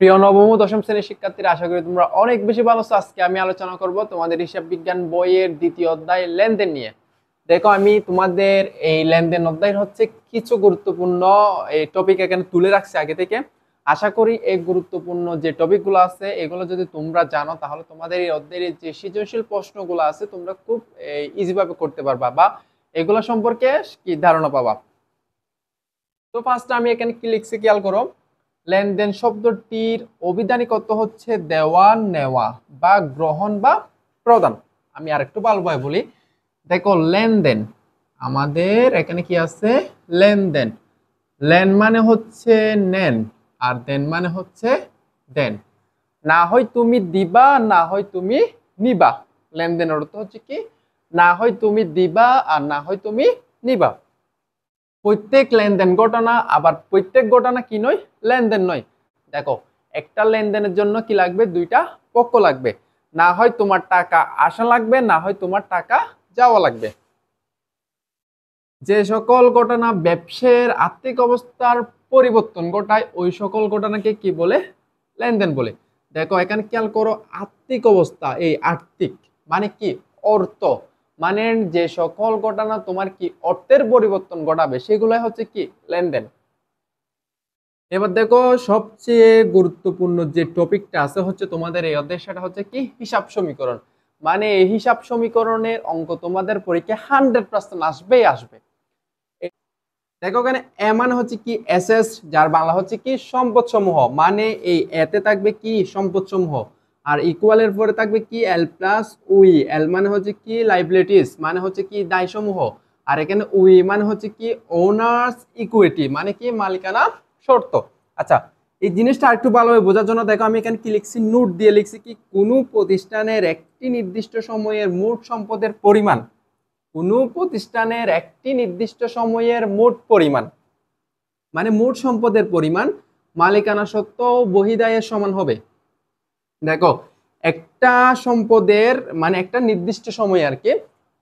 প্রিয় নবম ও দশম শ্রেণীর শিক্ষার্থীরা, আশা করি তোমরা অনেক বেশি ভালো আছো। আজকে আমি আলোচনা করব তোমাদের হিসাব বিজ্ঞান বইয়ের দ্বিতীয় অধ্যায় লেনদেন নিয়ে। দেখো, আমি তোমাদের এই লেনদেন অধ্যায়ের কিছু গুরুত্বপূর্ণ এই টপিক এখানে তুলে রাখছি আগে থেকে। আশা করি এই গুরুত্বপূর্ণ যে টপিকগুলো আছে এগুলো যদি তোমরা জানো, তাহলে তোমাদের এই অধ্যায়ের যে সৃজনশীল প্রশ্নগুলো আছে তোমরা খুব ইজি ভাবে করতে পারবা বা এগুলো সম্পর্কে কি ধারণা পাবা। তো ফার্স্ট আমি এখানে কি লিখছি খেয়াল করো। লেনদেন শব্দটির অভিধানিক অর্থ হচ্ছে দেওয়া নেওয়া বা গ্রহণ বা প্রদান। আমি আরেকটু ভালোভাবে বলি। দেখো, লেনদেন আমাদের এখানে কি আছে? লেনদেন। লেন মানে হচ্ছে নেন, আর দেন মানে হচ্ছে দেন। না হয় তুমি দিবা, না হয় তুমি নিবা। লেনদেনের অর্থ হচ্ছে কি? না হয় তুমি দিবা আর না হয় তুমি নিবা। প্রত্যেক লেনদেন ঘটনা, আবার প্রত্যেক ঘটনা কি নয়? লেনদেন নয়। দেখো, একটা লেনদেনের জন্য কি লাগবে? দুইটা পক্ষ লাগবে। না হয় তোমার টাকা আসা লাগবে, না হয় তোমার টাকা যাওয়া লাগবে। যে সকল ঘটনা ব্যবসায়ের আর্থিক অবস্থার পরিবর্তন ঘটায় ওই সকল ঘটনাকে কি বলে? লেনদেন বলে। দেখো, এখানে খেয়াল করো, আর্থিক অবস্থা, এই আর্থিক মানে কি? অর্থ। মানে যে সকল ঘটনা তোমার কি অর্থের পরিবর্তন ঘটাবে সেগুলাই হচ্ছে কি? লেনদেন। এবার দেখো, সবচেয়ে গুরুত্বপূর্ণ যে টপিকটা আছে হচ্ছে তোমাদের এই অধ্যায়, সেটা হচ্ছে কি? হিসাব সমীকরণ। মানে এই হিসাব সমীকরণের অঙ্ক তোমাদের পরীক্ষা 100% আসবেই আসবে। দেখো, এখানে এ মানে হচ্ছে কি? এসএস, যার বাংলা হচ্ছে কি? সম্পদ সমূহ। মানে এই এতে থাকবে কি? সম্পদ সমূহ। আর ইকুয়ালের পরে থাকবে কি? এল প্লাস উই। এল মানে হচ্ছে কি? লাইবিলিটিস, মানে হচ্ছে কি? দায় সমূহ। আর এখানে উই মানে হচ্ছে কি? ওনার্স ইকুইটি, মানে কি? মালিকানা শর্ত। আচ্ছা, এই জিনিসটা একটু ভালোভাবে বোঝার জন্য দেখো, আমি এখানে কি লিখছি? নোট দিয়ে লিখছি কি? কোনো প্রতিষ্ঠানের একটি নির্দিষ্ট সময়ের মোট সম্পদের পরিমাণ, কোনো প্রতিষ্ঠানের একটি নির্দিষ্ট সময়ের মোট পরিমাণ, মানে মোট সম্পদের পরিমাণ মালিকানা সত্ত্ব ও বহিদায়ের সমান হবে। দেখো, একটা সম্পদের মানে একটা নির্দিষ্ট সময় আর কি,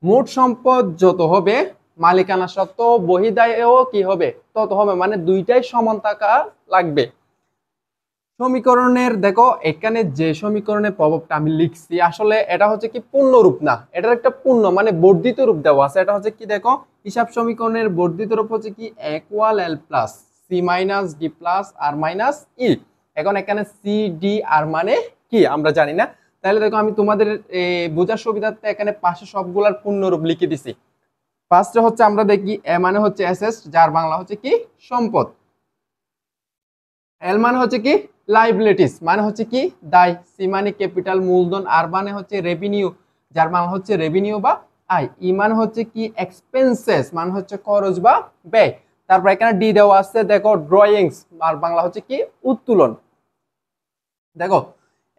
মোট সম্পদ যত হবে মালিকানা সত্ত্ব বহিদায়ও কি হবে? তত হবে। মানে দুইটাই সমান থাকা লাগবে। সমীকরণের দেখো, এখানে যে সমীকরণের প্রভাবটা আমি লিখছি, আসলে এটা হচ্ছে কি? পূর্ণ রূপ না, এটার একটা পূর্ণ মানে বর্ধিত রূপ দেওয়া আছে। এটা হচ্ছে কি? দেখো, হিসাব সমীকরণের বর্ধিত রূপ হচ্ছে কি? Equal L plus C minus D plus R minus E. এখন এখানে সি ডি আর মানে কি আমরা জানি না। তাহলে দেখো, আমি তোমাদের বোঝার সুবিধার্থে এখানে পাশে সবগুলার পূর্ণ রূপ লিখে দিছি। ফার্স্টে হচ্ছে আমরা দেখি এ মানে হচ্ছে এসএস, যার বাংলা হচ্ছে কি? সম্পদ। এল মানে হচ্ছে কি? লাইবিলিটিস, মানে হচ্ছে কি? দায়। সি মানে ক্যাপিটাল মূলধন। আর মানে হচ্ছে রেভিনিউ, যার মানে হচ্ছে রেভিনিউ বা আয়। ই মানে হচ্ছে কি? এক্সপেন্সেস, মানে হচ্ছে খরচ বা ব্যয়। তারপর এখানে ডি দেওয়া আছে, দেখো ড্রয়িংস, আর বাংলা হচ্ছে কি? উত্তোলন। দেখো,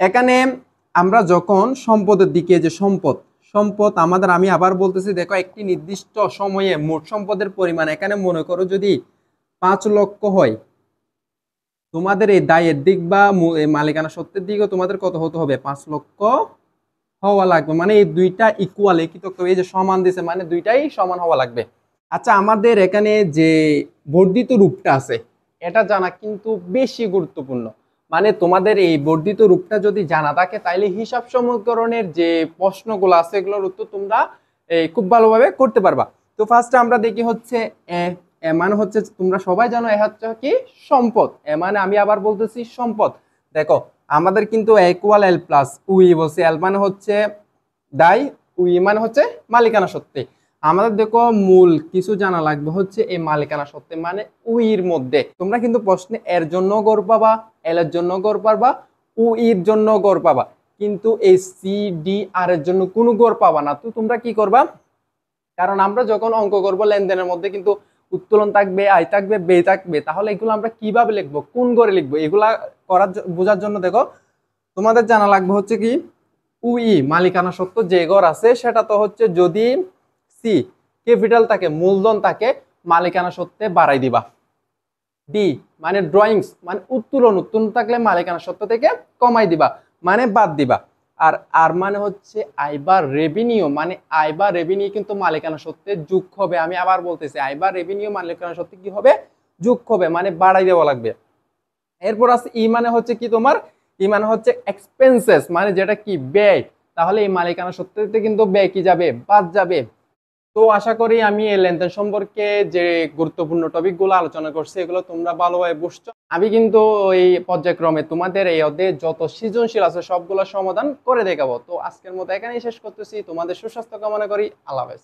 এখানে আমরা যখন সম্পদের দিকে, যে সম্পদ, সম্পদ আমাদের, আমি আবার বলতেছি, দেখো একটি নির্দিষ্ট সময়ে মোট সম্পদের পরিমাণ, এখানে মনে করো যদি 5 লক্ষ হয়, তোমাদের এই দায়ের দিক বা মালিকানা সত্ত্বের দিকেও তোমাদের কত হতে হবে? 5 লক্ষ হওয়া লাগবে। মানে এই দুইটা ইকুয়াল, একই তত্ত্ব, এই যে সমান দিছে মানে দুইটাই সমান হওয়া লাগবে। আচ্ছা, আমাদের এখানে যে বর্ধিত রূপটা আছে এটা জানা কিন্তু বেশি গুরুত্বপূর্ণ। মানে তোমাদের এই বর্ধিত রূপটা যদি জানা থাকে, তাইলে হিসাব সমীকরণের যে প্রশ্নগুলো আছে এগুলোর উত্তর তোমরা খুব ভালোভাবে করতে পারবা। তো ফার্স্টে আমরা দেখি হচ্ছে এ। এ মানে হচ্ছে, তোমরা সবাই জানো, এ হচ্ছে কি? সম্পদ। এ মানে আমি আবার বলতেছি সম্পদ। দেখো, আমাদের কিন্তু ইকুয়াল এল প্লাস উই বলছে। এল মানে হচ্ছে দায়, উই মানে হচ্ছে মালিকানা সত্ত্বে। আমাদের দেখো, মূল কিছু জানা লাগবে হচ্ছে এই মালিকানা সত্ত্বে মানে উইর মধ্যে। তোমরা কিন্তু প্রশ্নে এর জন্য গড় পাবা, এল এর জন্য গড় পাবা, উইর জন্য গড় পাবা, কিন্তু এই সি ডি আর এর জন্য কোনো গড় পাবা না। তো তোমরা কি করবা? কারণ আমরা যখন অঙ্ক করব লেনদেনের মধ্যে কিন্তু উত্তোলন থাকবে, আয় থাকবে, ব্যয় থাকবে। তাহলে এগুলো আমরা কিভাবে লিখবো, কোন ঘরে লিখবো, এগুলা করার বোঝার জন্য দেখো, তোমাদের জানা লাগবে হচ্ছে কি? উই মালিকানা সত্ত্ব যে ঘর আছে সেটা তো হচ্ছে, যদি সি ক্যাপিটাল থাকে, মূলধন থাকে, মালিকানা সত্ত্বে বাড়াই দিবা। ডি মানে ড্রয়িংস, মানে উত্তোলন, উত্তোলন থাকলে মালিকানা সত্ত্ব থেকে কমাই দিবা, মানে বাদ দিবা। আর আর মানে হচ্ছে আয় বা রেভিনিউ, মানে আয় বা রেভিনিউ কিন্তু মালিকানা সত্ত্বে যোগ হবে। আমি আবার বলতেছি, আয় বা রেভিনিউ মালিকানা সত্ত্বে কি হবে? যোগ হবে, মানে বাড়াই দেওয়া লাগবে। এরপর আছে ই মানে হচ্ছে কি তোমার, ই মানে হচ্ছে এক্সপেন্সেস, মানে যেটা কি ব্যয়। তাহলে এই মালিকানা সত্ত্বে কিন্তু ব্যয় কি যাবে, বাদ যাবে। তো আশা করি আমি এই লেনদেন সম্পর্কে যে গুরুত্বপূর্ণ টপিক গুলো আলোচনা করছি এগুলো তোমরা ভালোভাবে বুঝছো। আমি কিন্তু এই পর্যায়ক্রমে তোমাদের এই অধ্যায়ে যত সৃজনশীল আছে সবগুলো সমাধান করে দেখাবো। তো আজকের মতো এখানেই শেষ করতেছি, তোমাদের সুস্বাস্থ্য কামনা করি। আল্লাহ হাফেজ।